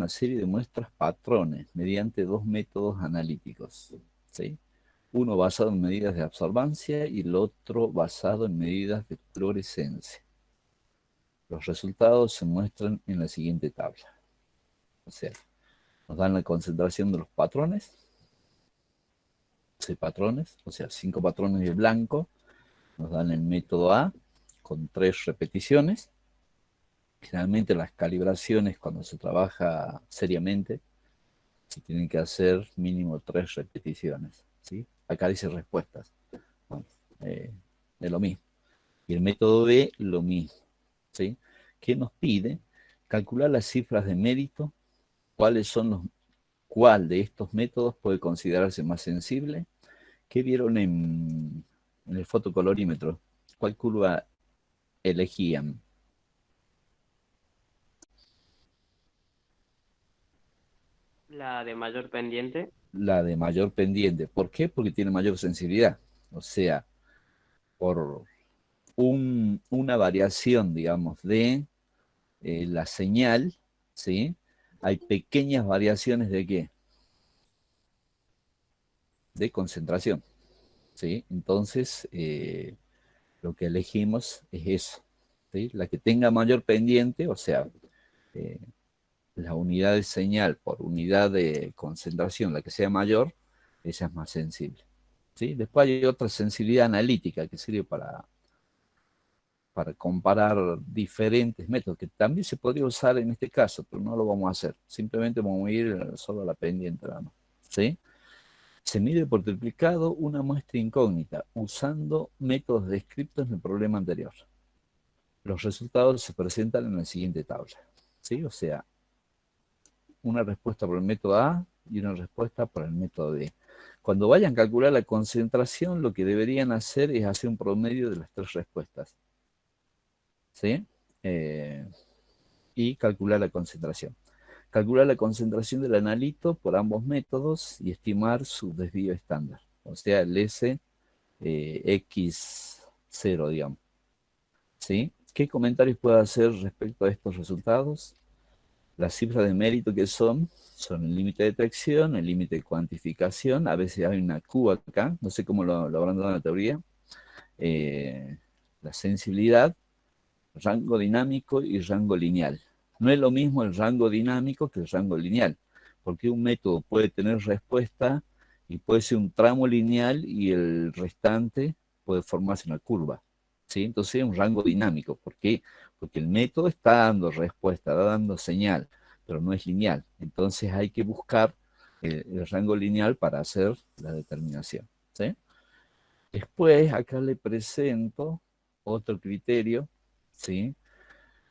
una serie de muestras patrones mediante dos métodos analíticos, ¿sí? Uno basado en medidas de absorbancia y el otro basado en medidas de fluorescencia. Los resultados se muestran en la siguiente tabla. O sea, nos dan la concentración de los patrones, 6 patrones, o sea, 5 patrones de blanco, nos dan el método A con 3 repeticiones. Generalmente las calibraciones, cuando se trabaja seriamente, se tienen que hacer mínimo 3 repeticiones, ¿sí? Acá dice respuestas. Bueno, es lo mismo. Y el método B, lo mismo, ¿sí? Que nos pide calcular las cifras de mérito, cuál de estos métodos puede considerarse más sensible. ¿Qué vieron en el fotocolorímetro? ¿Cuál curva elegían? La de mayor pendiente. La de mayor pendiente. ¿Por qué? Porque tiene mayor sensibilidad. O sea, por una variación, digamos, de la señal, ¿sí? Hay pequeñas variaciones de ¿qué? De concentración, ¿sí? Entonces, lo que elegimos es eso, ¿sí? La que tenga mayor pendiente, o sea, eh, la unidad de señal por unidad de concentración, la que sea mayor, esa es más sensible, ¿sí? Después hay otra sensibilidad analítica que sirve para comparar diferentes métodos, que también se podría usar en este caso, pero no lo vamos a hacer. Simplemente vamos a ir solo a la pendiente, nada más, ¿sí? Se mide por triplicado una muestra incógnita usando métodos descritos en el problema anterior. Los resultados se presentan en la siguiente tabla, ¿sí? O sea, una respuesta por el método A y una respuesta por el método D. Cuando vayan a calcular la concentración, lo que deberían hacer es hacer un promedio de las 3 respuestas, ¿sí? Y calcular la concentración. Calcular la concentración del analito por ambos métodos y estimar su desvío estándar, o sea, el S X0, digamos. ¿Sí? ¿Qué comentarios puedo hacer respecto a estos resultados? Las cifras de mérito que son el límite de detección, el límite de cuantificación, a veces hay una Q acá, no sé cómo lo habrán dado en la teoría, eh, la sensibilidad, rango dinámico y rango lineal. No es lo mismo el rango dinámico que el rango lineal, porque un método puede tener respuesta y puede ser un tramo lineal y el restante puede formarse una curva, ¿sí? Entonces es un rango dinámico. ¿Por qué? Porque el método está dando respuesta, está dando señal, pero no es lineal. Entonces hay que buscar el rango lineal para hacer la determinación, ¿sí? Después acá le presento otro criterio, ¿sí?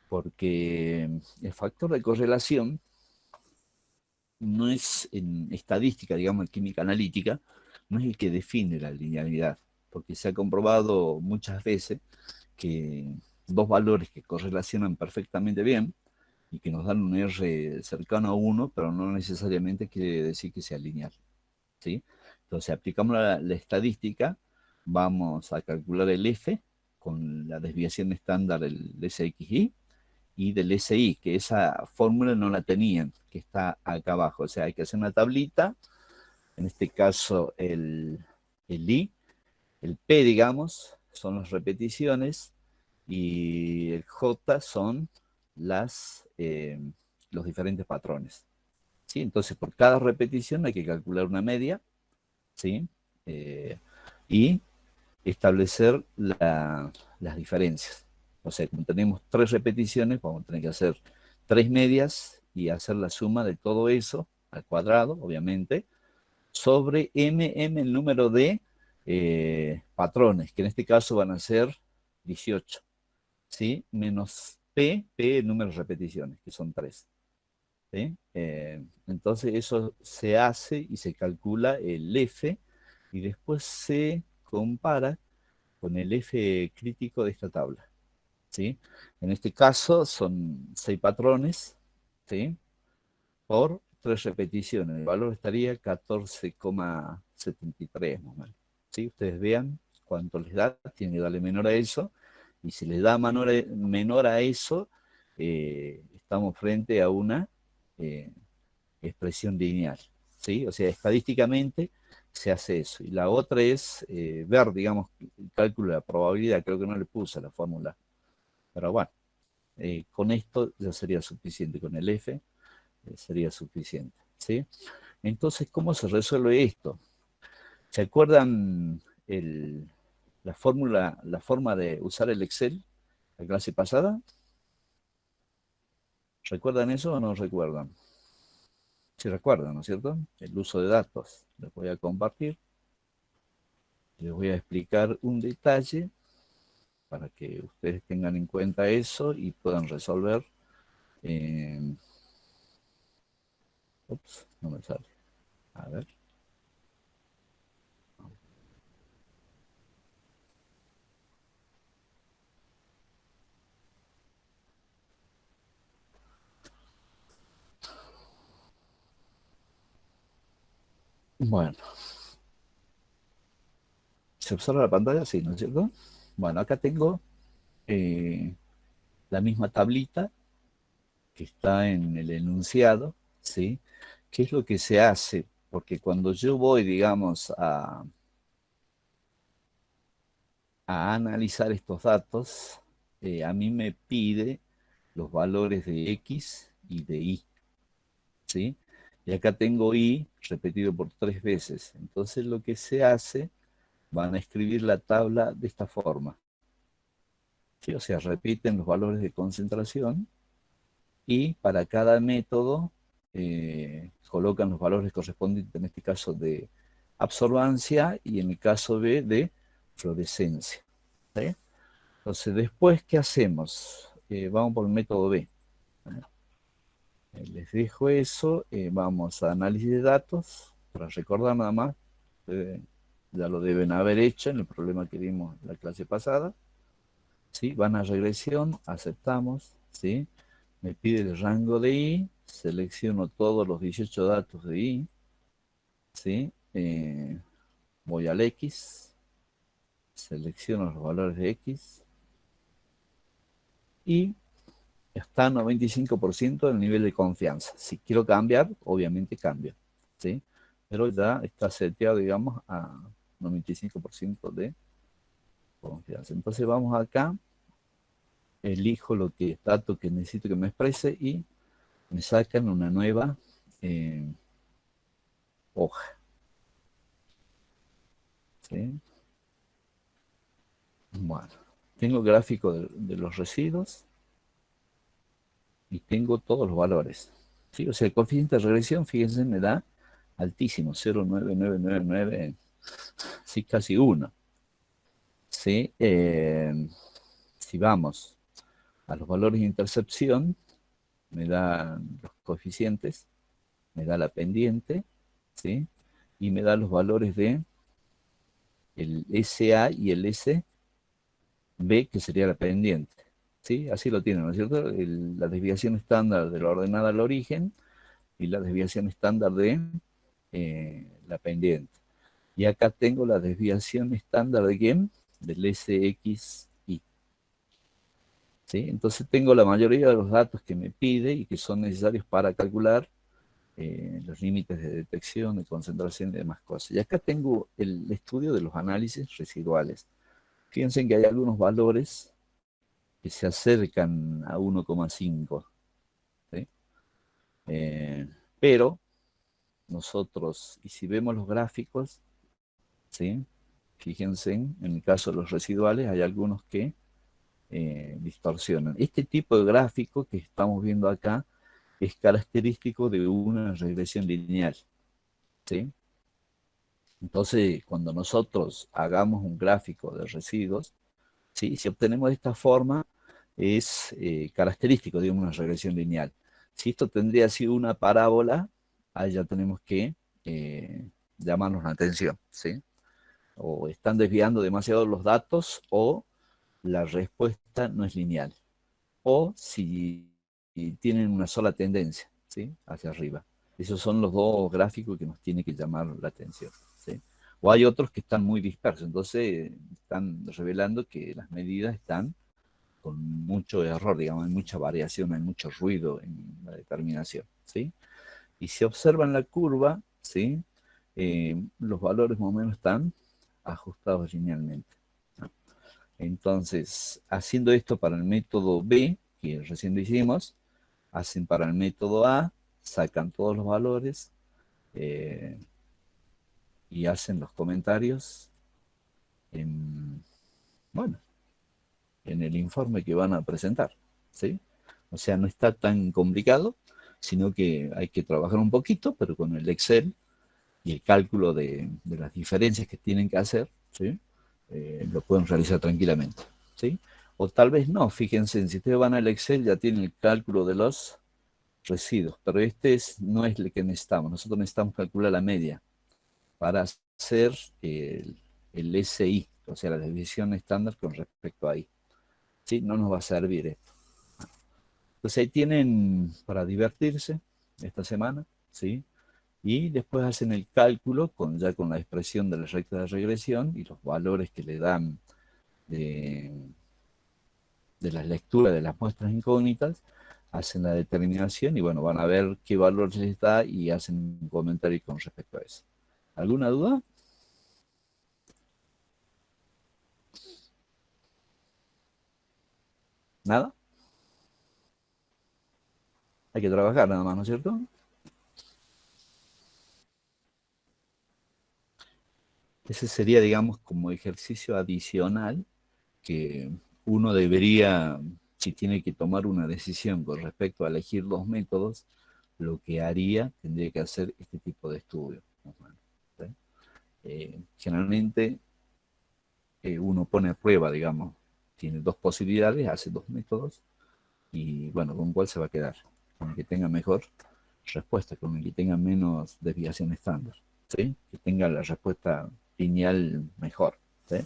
Porque el factor de correlación no es en estadística, digamos, en química analítica, no es el que define la linealidad, porque se ha comprobado muchas veces que dos valores que correlacionan perfectamente bien y que nos dan un R cercano a 1, pero no necesariamente quiere decir que sea lineal, ¿sí? Entonces aplicamos la estadística, vamos a calcular el F con la desviación estándar del SXY, y del SI, que esa fórmula no la tenían, que está acá abajo. O sea, hay que hacer una tablita, en este caso el I, el P, digamos, son las repeticiones, y el J son los diferentes patrones, ¿sí? Entonces, por cada repetición hay que calcular una media, ¿sí? Y establecer las diferencias. O sea, como tenemos 3 repeticiones, vamos a tener que hacer 3 medias y hacer la suma de todo eso, al cuadrado, obviamente, sobre m el número de patrones, que en este caso van a ser 18, ¿sí? Menos p el número de repeticiones, que son 3. ¿Sí? Entonces eso se hace y se calcula el F y después se compara con el F crítico de esta tabla, ¿sí? En este caso son 6 patrones, ¿sí? Por 3 repeticiones. El valor estaría 14,73 más o menos, ¿sí? Ustedes vean cuánto les da, tienen que darle menor a eso, y si les da menor a eso, estamos frente a una expresión lineal, ¿sí? O sea, estadísticamente se hace eso. Y la otra es ver, digamos, el cálculo de la probabilidad. Creo que no le puse la fórmula, pero bueno, con esto ya sería suficiente, con el F sería suficiente, ¿sí? Entonces, ¿cómo se resuelve esto? ¿Se acuerdan la forma de usar el Excel, la clase pasada? ¿Recuerdan eso o no recuerdan? Sí recuerdan, ¿no es cierto? El uso de datos. Les voy a compartir. Les voy a explicar un detalle para que ustedes tengan en cuenta eso y puedan resolver. eh, Ups, no me sale. A ver. Bueno, ¿se observa la pantalla? Sí, ¿no es cierto? Bueno, acá tengo eh, la misma tablita que está en el enunciado, ¿sí? ¿Qué es lo que se hace? Porque cuando yo voy, digamos, a analizar estos datos, a mí me pide los valores de X y de Y, ¿sí? Y acá tengo Y repetido por 3 veces. Entonces lo que se hace, van a escribir la tabla de esta forma, ¿sí? O sea, repiten los valores de concentración y para cada método colocan los valores correspondientes, en este caso de absorbancia y en el caso B de fluorescencia, ¿sí? Entonces, después, ¿qué hacemos? Vamos por el método B. Les dejo eso, vamos a análisis de datos, para recordar nada más, ya lo deben haber hecho en el problema que vimos en la clase pasada, ¿sí? Van a regresión, aceptamos, ¿sí? Me pide el rango de I, selecciono todos los 18 datos de I, ¿sí? Voy al X, selecciono los valores de X y está a 95% del nivel de confianza. Si quiero cambiar, obviamente cambio, ¿sí? Pero ya está seteado, digamos, a 95% de confianza. Entonces vamos acá, elijo lo que dato que necesito que me exprese y me sacan una nueva eh, hoja, ¿sí? Bueno, tengo gráfico de los residuos y tengo todos los valores, ¿sí? O sea, el coeficiente de regresión, fíjense, me da altísimo, 0,9999, sí, casi 1. ¿Sí? Si vamos a los valores de intercepción, me da los coeficientes, me da la pendiente, ¿sí? Y me da los valores de el SA y el SB, que sería la pendiente, ¿sí? Así lo tienen, ¿no es cierto? La desviación estándar de la ordenada al origen y la desviación estándar de la pendiente. Y acá tengo la desviación estándar de ¿quién? Del SXY. ¿Sí? Entonces tengo la mayoría de los datos que me pide y que son necesarios para calcular los límites de detección, de concentración y demás cosas. Y acá tengo el estudio de los análisis residuales. Fíjense que hay algunos valores que se acercan a 1,5, ¿sí? Pero nosotros, y si vemos los gráficos, ¿sí? Fíjense, en el caso de los residuales hay algunos que distorsionan. Este tipo de gráfico que estamos viendo acá es característico de una regresión lineal, ¿sí? Entonces, cuando nosotros hagamos un gráfico de residuos, ¿sí? Si obtenemos de esta forma, es característico de una regresión lineal. Si esto tendría sido una parábola, ahí ya tenemos que llamarnos la atención, ¿sí? O están desviando demasiado los datos o la respuesta no es lineal. O si tienen una sola tendencia, ¿sí? Hacia arriba. Esos son los dos gráficos que nos tienen que llamar la atención, ¿sí? O hay otros que están muy dispersos, entonces están revelando que las medidas están con mucho error, digamos, hay mucha variación, hay mucho ruido en la determinación, ¿sí? Y si observan la curva, ¿sí? Los valores más o menos están ajustados linealmente. Entonces, haciendo esto para el método B, que recién lo hicimos, hacen para el método A, sacan todos los valores eh, y hacen los comentarios en, bueno, en el informe que van a presentar, ¿sí? O sea, no está tan complicado, sino que hay que trabajar un poquito, pero con el Excel y el cálculo de las diferencias que tienen que hacer, ¿sí? Lo pueden realizar tranquilamente, ¿sí? O tal vez no, fíjense, si ustedes van al Excel ya tienen el cálculo de los residuos, pero no es el que necesitamos. Nosotros necesitamos calcular la media para hacer el SI, o sea, la desviación estándar con respecto a I. ¿Sí? No nos va a servir esto. Entonces ahí tienen para divertirse esta semana, ¿sí? Y después hacen el cálculo ya con la expresión de la recta de regresión y los valores que le dan de, de las lecturas de las muestras incógnitas, hacen la determinación y bueno, van a ver qué valor les da y hacen un comentario con respecto a eso. ¿Alguna duda? ¿Nada? Hay que trabajar nada más, ¿no es cierto? Ese sería, digamos, como ejercicio adicional que uno debería, si tiene que tomar una decisión con respecto a elegir los métodos, lo que haría, tendría que hacer este tipo de estudio. ¿Sí? Generalmente uno pone a prueba, digamos, tiene dos posibilidades, hace dos métodos y bueno, ¿con cuál se va a quedar? Con el que tenga mejor respuesta, con el que tenga menos desviación estándar, ¿sí? Que tenga la respuesta lineal mejor, ¿sí?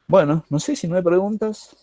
Bueno, no sé si no hay preguntas.